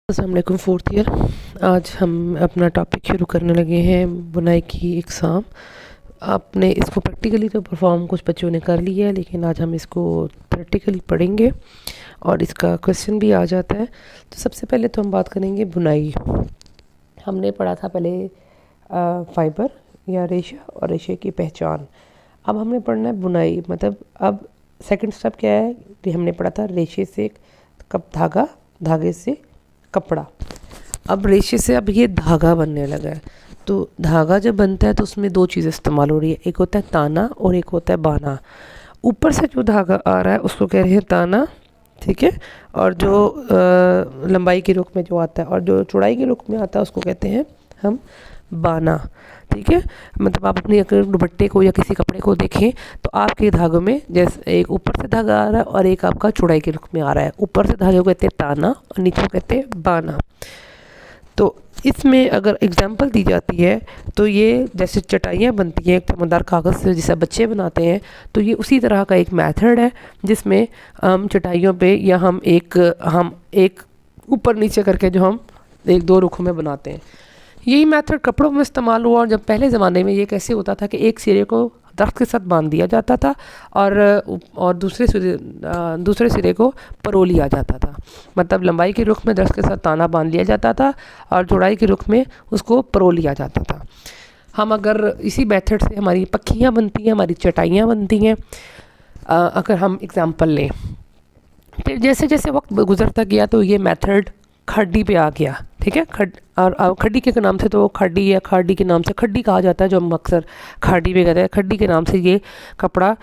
अस्सलाम वालेकुम fourth year. आज हम अपना टॉपिक शुरू करने लगे हैं बुनाई की एग्ज़ाम। आपने इसको प्रैक्टिकली तो परफॉर्म कुछ बच्चों ने कर लिया है, लेकिन आज हम इसको प्रैक्टिकली पढ़ेंगे और इसका क्वेश्चन भी आ जाता है। तो सबसे पहले तो हम बात करेंगे बुनाई। हमने पढ़ा था पहले फाइबर या रेशा और रेशे की पहचान। अब हमने पढ़ना है बुनाई, मतलब अब सेकंड स्टेप क्या है कि हमने पढ़ा था रेशे से कप धागा, धागे से कपड़ा। अब रेशे से अब ये धागा बनने लगा है। तो धागा जब बनता है तो उसमें दो चीज़ें इस्तेमाल हो रही है, एक होता है ताना और एक होता है बाना। ऊपर से जो धागा आ रहा है उसको कह रहे हैं ताना, ठीक है, और जो लंबाई के रुख में जो आता है और जो चौड़ाई के रुख में आता है उसको कहते हैं हम बाना, ठीक है। मतलब आप अपनी अगर दुपट्टे को या किसी कपड़े को देखें तो आपके धागों में जैसे एक ऊपर से धागा आ रहा है और एक आपका चौड़ाई के रुख में आ रहा है। ऊपर से धागे को कहते हैं ताना और नीचे को कहते हैं बाना। तो इसमें अगर एग्जांपल दी जाती है तो ये जैसे चटाइयाँ बनती हैं चमकदार कागज़ से जिसे बच्चे बनाते हैं, तो ये उसी तरह का एक मेथड है जिसमें हम चटाइयों पे या हम एक ऊपर नीचे करके जो हम एक दो रुखों में बनाते हैं। यही मेथड कपड़ों में इस्तेमाल हुआ। और जब पहले ज़माने में ये कैसे होता था कि एक सिरे को दर्ख्त के साथ बांध दिया जाता था और दूसरे सिरे को परो लिया जाता था। मतलब लंबाई के रुख में दर्ख्त के साथ ताना बांध लिया जाता था और चौड़ाई के रुख में उसको परो लिया जाता था। हम अगर इसी मेथड से हमारी पक्खियाँ बनती हैं, हमारी चटाइयाँ बनती हैं। अगर हम एग्ज़ाम्पल लें, फिर जैसे जैसे वक्त गुजरता गया तो ये मेथड खड्डी पे आ गया, ठीक है। और खड्डी के नाम से तो खड्डी या खाड़ी के नाम से खड्डी कहा जाता है, जो हम अक्सर खाड़ी पे कहते हैं। खड्डी के नाम से ये कपड़ा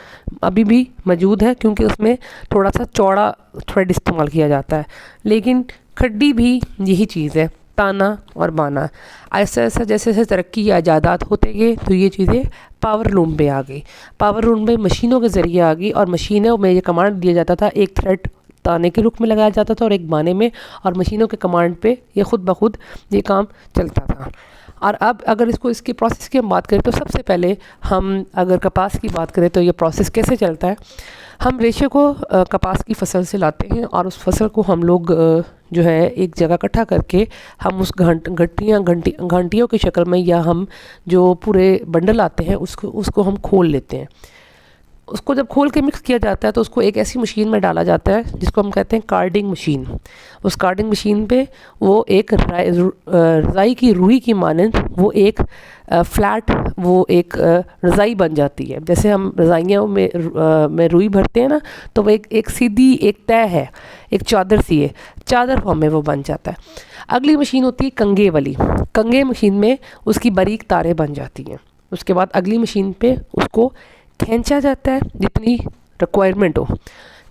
अभी भी मौजूद है क्योंकि उसमें थोड़ा सा चौड़ा थ्रेड इस्तेमाल किया जाता है। लेकिन खड्डी भी यही चीज़ है, ताना और बाना। ऐसा ऐसा जैसे जैसे तरक्की या इजादात होते गए तो ये चीज़ें पावर लूम पे आ गई। पावर लूम पे मशीनों के ज़रिए आ गई और मशीनों में ये कमांड दिया जाता था, एक थ्रेड ताने के रुख में लगाया जाता था और एक बाने में, और मशीनों के कमांड पे ये खुद ब खुद ये काम चलता था। और अब अगर इसकी प्रोसेस की हम बात करें तो सबसे पहले हम अगर कपास की बात करें तो ये प्रोसेस कैसे चलता है। हम रेशे को कपास की फसल से लाते हैं और उस फसल को हम लोग जो है एक जगह इकट्ठा करके हम उस घंटियों की शक्ल में या हम जो पूरे बंडल आते हैं उसको हम खोल लेते हैं। उसको जब खोल के मिक्स किया जाता है तो उसको एक ऐसी मशीन में डाला जाता है जिसको हम कहते हैं कार्डिंग मशीन। उस कार्डिंग मशीन पे वो एक रज़ाई की रुई की मानंद वो एक फ्लैट वो एक रज़ाई बन जाती है। जैसे हम रज़ाइयों में रुई भरते हैं ना, तो वो एक सीधी एक तय है, एक चादर सी है, चादर फॉर्म में वो बन जाता है। अगली मशीन होती है कंगे वाली। कंगे मशीन में उसकी बारीक तारें बन जाती हैं। उसके बाद अगली मशीन पे उसको खींचा जाता है, जितनी रिक्वायरमेंट हो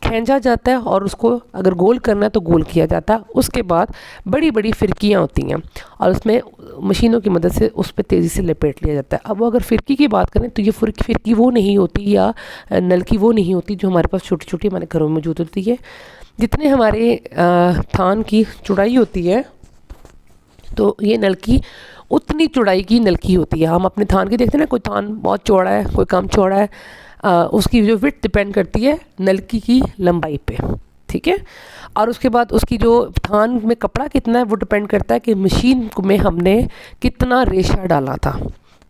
खींचा जाता है और उसको अगर गोल करना है तो गोल किया जाता है। उसके बाद बड़ी बड़ी फिरकियाँ होती हैं और उसमें मशीनों की मदद से उस पर तेज़ी से लपेट लिया जाता है। अब अगर फिरकी की बात करें तो ये फिरकी वो नहीं होती या नलकी वो नहीं होती जो हमारे पास छोटी छोटी हमारे घरों में मौजूद होती है। जितने हमारे थान की चौड़ाई होती है तो ये नलकी उतनी चौड़ाई की नलकी होती है। हम अपने थान की देखते हैं ना, कोई थान बहुत चौड़ा है कोई कम चौड़ा है, उसकी जो विड्थ डिपेंड करती है नलकी की लंबाई पे, ठीक है। और उसके बाद उसकी जो थान में कपड़ा कितना है वो डिपेंड करता है कि मशीन में हमने कितना रेशा डाला था,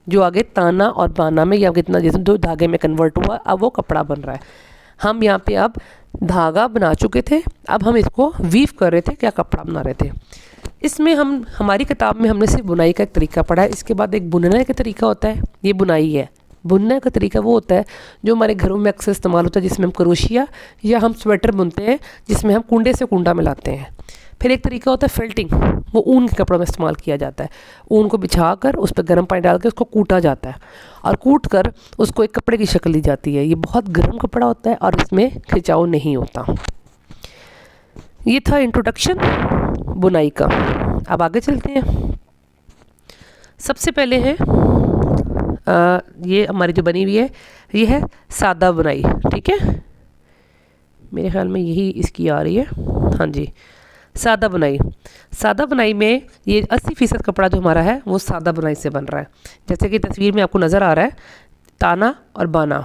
जो आगे ताना और बाना में या कितना जैसे दो धागे में कन्वर्ट हुआ, अब वो कपड़ा बन रहा है। हम यहाँ पे अब धागा बना चुके थे, अब हम इसको वीव कर रहे थे, क्या कपड़ा बना रहे थे। इसमें हमारी किताब में हमने सिर्फ बुनाई का एक तरीका पढ़ा है। इसके बाद एक बुनने का तरीका होता है, ये बुनाई है। बुनने का तरीका वो होता है जो हमारे घरों में अक्सर इस्तेमाल होता है, जिसमें हम क्रोशिया या हम स्वेटर बुनते हैं, जिसमें हम कुंडे से कुंडा मिलाते हैं। फिर एक तरीका होता है फेल्टिंग, वो ऊन के कपड़ों में इस्तेमाल किया जाता है। ऊन को बिछा कर उस पर गर्म पानी डाल के उसको कूटा जाता है और कूट कर उसको एक कपड़े की शक्ल दी जाती है। ये बहुत गर्म कपड़ा होता है और इसमें खिंचाव नहीं होता। ये था इंट्रोडक्शन बुनाई का। अब आगे चलते हैं। सबसे पहले है ये हमारी जो बनी हुई है ये है सादा बुनाई, ठीक है। मेरे ख्याल में यही इसकी आ रही है, हाँ जी, सादा बुनाई। सादा बुनाई में ये 80% कपड़ा जो हमारा है वो सादा बुनाई से बन रहा है। जैसे कि तस्वीर में आपको नज़र आ रहा है ताना और बाना।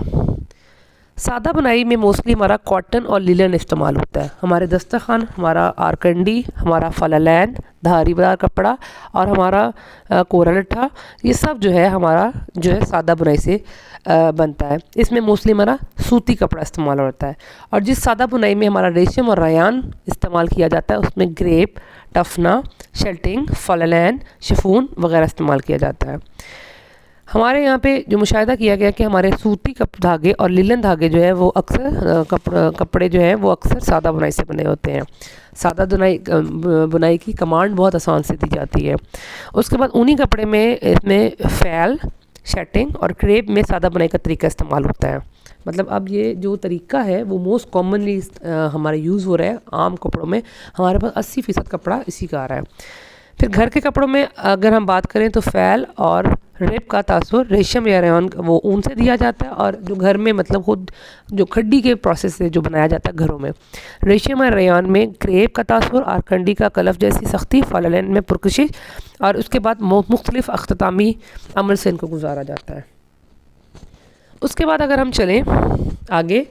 सादा बुनाई में मोस्टली हमारा कॉटन और लिलन इस्तेमाल होता है। हमारे दस्तरखान, हमारा आरकंडी, हमारा फलालैन, धारीदार कपड़ा और हमारा कोरा लट्ठा, ये सब जो है हमारा जो है सादा बुनाई से बनता है। इसमें मोस्टली हमारा सूती कपड़ा इस्तेमाल होता है। और जिस सादा बुनाई में हमारा रेशम और रयान इस्तेमाल किया जाता है उसमें ग्रेप, टफना, शेल्टिंग, फलालैन, शिफॉन वगैरह इस्तेमाल किया जाता है। हमारे यहाँ पे जो मुशाहिदा किया गया कि हमारे सूती धागे और लिलन धागे जो है वो अक्सर कपड़े जो है वो अक्सर सादा बुनाई से बने होते हैं। सादा बुनाई की कमांड बहुत आसान से दी जाती है। उसके बाद ऊनी कपड़े में इसमें फैल, शेटिंग और क्रेप में सादा बुनाई का तरीका इस्तेमाल होता है। मतलब अब ये जो तरीका है वो मोस्ट कॉमनली हमारे यूज़ हो रहा है। आम कपड़ों में हमारे पास 80% कपड़ा इसी का आ रहा है। फिर घर के कपड़ों में अगर हम बात करें तो फैल और रेप का तासुर रेशम या रेयन वो ऊन से दिया जाता है। और जो घर में मतलब खुद जो खड्डी के प्रोसेस से जो बनाया जाता है घरों में, रेशम और रेयन में क्रेप का तासुर, आरकंडी का कलफ जैसी सख्ती, फलालैन में पुरकशिश और उसके बाद मुख्तलिफ अख्तामी अमल से इनको गुजारा जाता है। उसके बाद अगर हम चलें आगे,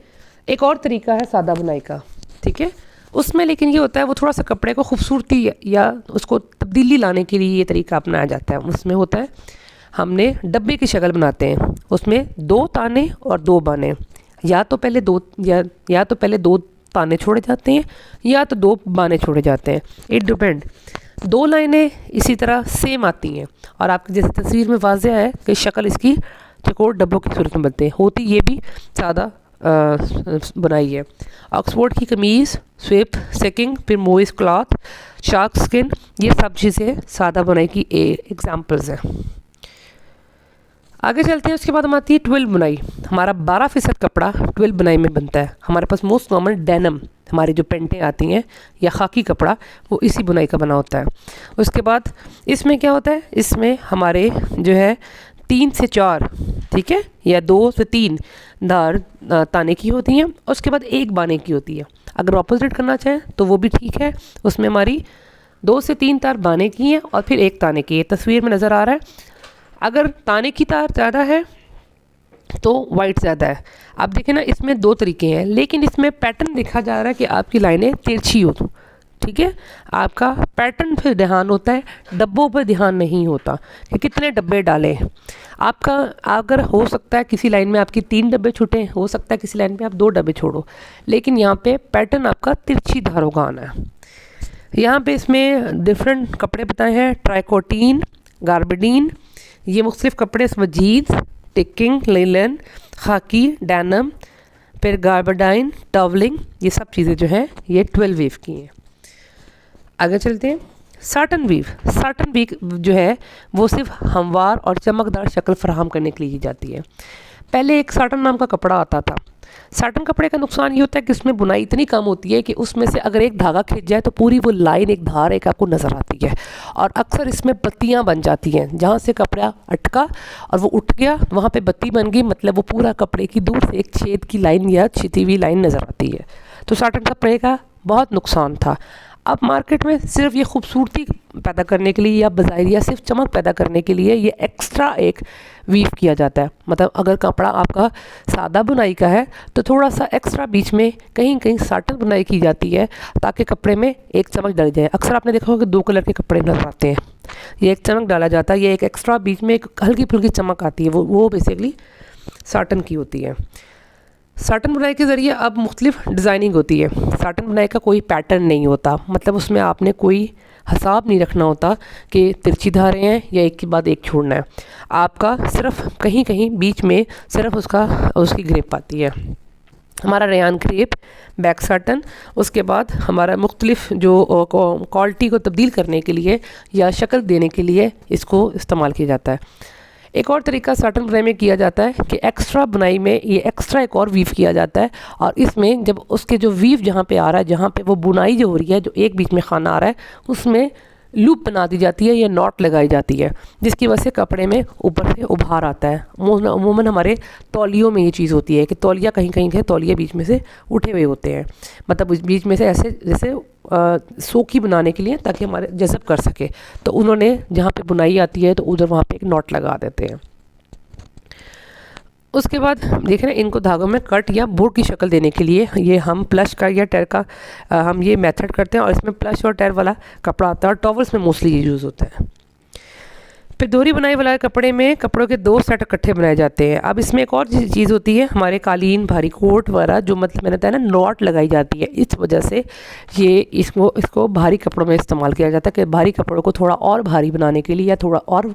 एक और तरीका है सादा बुनाई का, ठीक है। उसमें लेकिन ये होता है वो थोड़ा सा कपड़े को खूबसूरती या उसको तब्दीली लाने के लिए ये तरीका अपनाया जाता है। उसमें होता है हमने डब्बे की शक्ल बनाते हैं, उसमें 2 ताने और 2 बाने, या तो पहले दो ताने छोड़े जाते हैं या तो 2 बाने छोड़े जाते हैं, इट डिपेंड। 2 लाइनें इसी तरह सेम आती हैं और आपकी जैसे तस्वीर में वाज़ेह है कि शक्ल इसकी चकोर डब्बों की सूरत में बनते हैं। होती ये भी सादा बुनाई है। ऑक्सफोर्ड की कमीज़, स्वेप सेकिंग, फिर मोइस क्लॉथ, शार्क स्किन, ये सब चीज़ें सादा बुनाई की एग्जाम्पल्स हैं। आगे चलते हैं। उसके बाद हम आती है ट्विल बुनाई। हमारा 12% कपड़ा ट्विल बुनाई में बनता है। हमारे पास मोस्ट कॉमन डेनिम, हमारी जो पेंटें आती हैं या खाकी कपड़ा, वो इसी बुनाई का बना होता है। उसके बाद इसमें क्या होता है, इसमें हमारे जो है 3 से 4, ठीक है, या 2 से 3 धार ताने की होती हैं। उसके बाद 1 बाने की होती है। अगर ऑपोजिट करना चाहें तो वो भी ठीक है। उसमें हमारी 2 से 3 तार बाने की हैं और फिर 1 ताने की है। तस्वीर में नज़र आ रहा है। अगर ताने की तार ज़्यादा है तो वाइट ज़्यादा है। आप देखें ना, इसमें 2 तरीके हैं, लेकिन इसमें पैटर्न देखा जा रहा है कि आपकी लाइनें तिरछी हो, ठीक है। आपका पैटर्न पर ध्यान होता है, डब्बों पर ध्यान नहीं होता कि कितने डब्बे डाले हैं। आपका अगर हो सकता है किसी लाइन में आपकी 3 डब्बे छूटे, हो सकता है किसी लाइन पे आप 2 डब्बे छोड़ो, लेकिन यहाँ पे पैटर्न आपका तिरछी धारों का आना है। यहाँ पे इसमें डिफरेंट कपड़े बताए हैं, ट्राइकोटीन, गार्बेडीन, ये मुख्तलिफ कपड़े, इसमें जीन्स, टिकिंग, लिलन, खाकी, डैनम, फिर गार्बेडाइन, टवलिंग, ये सब चीज़ें जो हैं ये 12 वीव की हैं। आगे चलते हैं। साटन वीव जो है वो सिर्फ हमवार और चमकदार शक्ल फराहम करने के लिए की जाती है। पहले एक साटन नाम का कपड़ा आता था। साटन कपड़े का नुकसान ये होता है कि उसमें बुनाई इतनी कम होती है कि उसमें से अगर एक धागा खिंच जाए तो पूरी वो लाइन, एक धार एक आपको नज़र आती है। और अक्सर इसमें बत्तियां बन जाती हैं, जहाँ से कपड़ा अटका और वो उठ गया वहाँ पे बत्ती बन गई, मतलब वो पूरा कपड़े की दूर से एक छेद की लाइन या छिती हुई लाइन नज़र आती है। तो साटन कपड़े का बहुत नुकसान था। अब मार्केट में सिर्फ ये खूबसूरती पैदा करने के लिए या बज़ाहिरिया सिर्फ चमक पैदा करने के लिए ये एक्स्ट्रा एक वीव किया जाता है। मतलब अगर कपड़ा आपका सादा बुनाई का है तो थोड़ा सा एक्स्ट्रा बीच में कहीं कहीं साटन बुनाई की जाती है ताकि कपड़े में एक चमक डाली जाए। अक्सर आपने देखा होगा कि 2 कलर के कपड़े नजर आते हैं, ये एक चमक डाला जाता है, ये एक एक्स्ट्रा बीच में एक हल्की फुल्की चमक आती है, वो बेसिकली साटन की होती है। साटन बुनाई के ज़रिए अब मुख्तलिफ डिज़ाइनिंग होती है। साटन बुनाई का कोई पैटर्न नहीं होता, मतलब उसमें आपने कोई हिसाब नहीं रखना होता कि तिरछी धारें हैं या एक के बाद एक छोड़ना है। आपका सिर्फ कहीं कहीं बीच में सिर्फ उसकी ग्रेप आती है। हमारा रेयान क्रेप, बैक साटन, उसके बाद हमारा मुख्तलिफ जो क्वालिटी को तब्दील करने के लिए या शक्ल देने के लिए इसको इस्तेमाल किया जाता है। एक और तरीका साटन बुनाई में किया जाता है कि एक्स्ट्रा बुनाई में ये एक्स्ट्रा एक और वीव किया जाता है और इसमें जब उसके जो वीव जहाँ पे आ रहा है, जहाँ पे वो बुनाई जो हो रही है, जो एक बीच में खाना आ रहा है, उसमें लूप बना दी जाती है या नॉट लगाई जाती है, जिसकी वजह से कपड़े में ऊपर से उभार आता है। अमूमन हमारे तौलियों में ये चीज़ होती है कि तौलिया कहीं कहीं के तौलिए बीच में से उठे हुए होते हैं, मतलब बीच में से ऐसे जैसे सोखी बनाने के लिए, ताकि हमारे जज़ब कर सके। तो उन्होंने जहाँ पे बुनाई आती है तो उधर वहाँ पे एक नॉट लगा देते हैं। उसके बाद देखें ना, इनको धागों में कट या बोर्ड की शक्ल देने के लिए ये हम प्लश का या टेर का हम ये मेथड करते हैं, और इसमें प्लश और टेर वाला कपड़ा आता है, और टॉवल्स में मोस्टली ये यूज़ होता है। फिर दोहरी बुनाई वाला कपड़े में कपड़ों के 2 सेट इकट्ठे बनाए जाते हैं। अब इसमें एक और चीज़ होती है, हमारे कालीन, भारी कोट वगैरह, जो मतलब मैंने बताया ना नॉट लगाई जाती है, इस वजह से ये इसको भारी कपड़ों में इस्तेमाल किया जाता है कि भारी कपड़ों को थोड़ा और भारी बनाने के लिए या थोड़ा और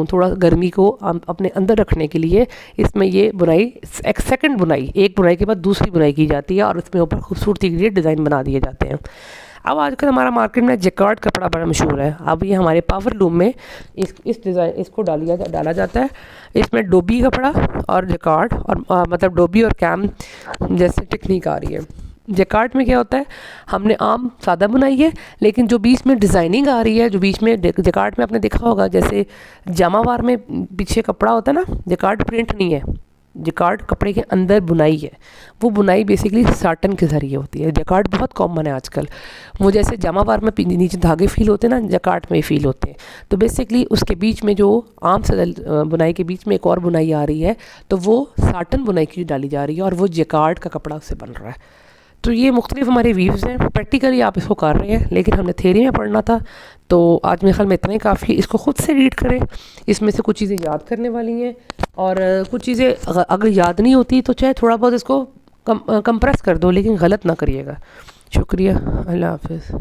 थोड़ा गर्मी को अपने अंदर रखने के लिए इसमें ये बुनाई, एक सेकंड बुनाई, एक बुनाई के बाद दूसरी बुनाई की जाती है, और उसमें ऊपर खूबसूरती के लिए डिज़ाइन बना दिए जाते हैं। अब आजकल हमारा मार्केट में जैकार्ड कपड़ा बड़ा मशहूर है। अब ये हमारे पावर लूम में इस डिज़ाइन इसको डाला जाता है। इसमें डोबी कपड़ा और जैकार्ड, और मतलब डोबी और कैम जैसे टेक्निक आ रही है। जैकार्ड में क्या होता है, हमने आम सादा बुनाई है, लेकिन जो बीच में डिज़ाइनिंग आ रही है, जो बीच में जैकार्ड में आपने देखा होगा, जैसे जामावार में पीछे कपड़ा होता है ना, जैकार्ड प्रिंट नहीं है, जैकार्ड कपड़े के अंदर बुनाई है। वो बुनाई बेसिकली साटन के ज़रिए होती है। जैकार्ड बहुत कॉमन है आजकल, वो जैसे जामावार में नीचे धागे फील होते हैं ना, जैकार्ड में फील होते हैं। तो बेसिकली उसके बीच में जो आम सदल बुनाई के बीच में एक और बुनाई आ रही है, तो वो साटन बुनाई की डाली जा रही है, और वो जैकार्ड का कपड़ा उससे बन रहा है। तो ये मुख्तलिफ हमारे व्यूज़ हैं। प्रैक्टिकली आप इसको कर रहे हैं, लेकिन हमने थ्योरी में पढ़ना था, तो आज मेरे ख्याल में इतना ही काफ़ी। इसको ख़ुद से रीड करें, इसमें से कुछ चीज़ें याद करने वाली हैं, और कुछ चीज़ें अगर याद नहीं होती तो चाहे थोड़ा बहुत इसको कंप्रेस कर दो, लेकिन गलत ना करिएगा। शुक्रिया, अल्लाह हाफ़िज़।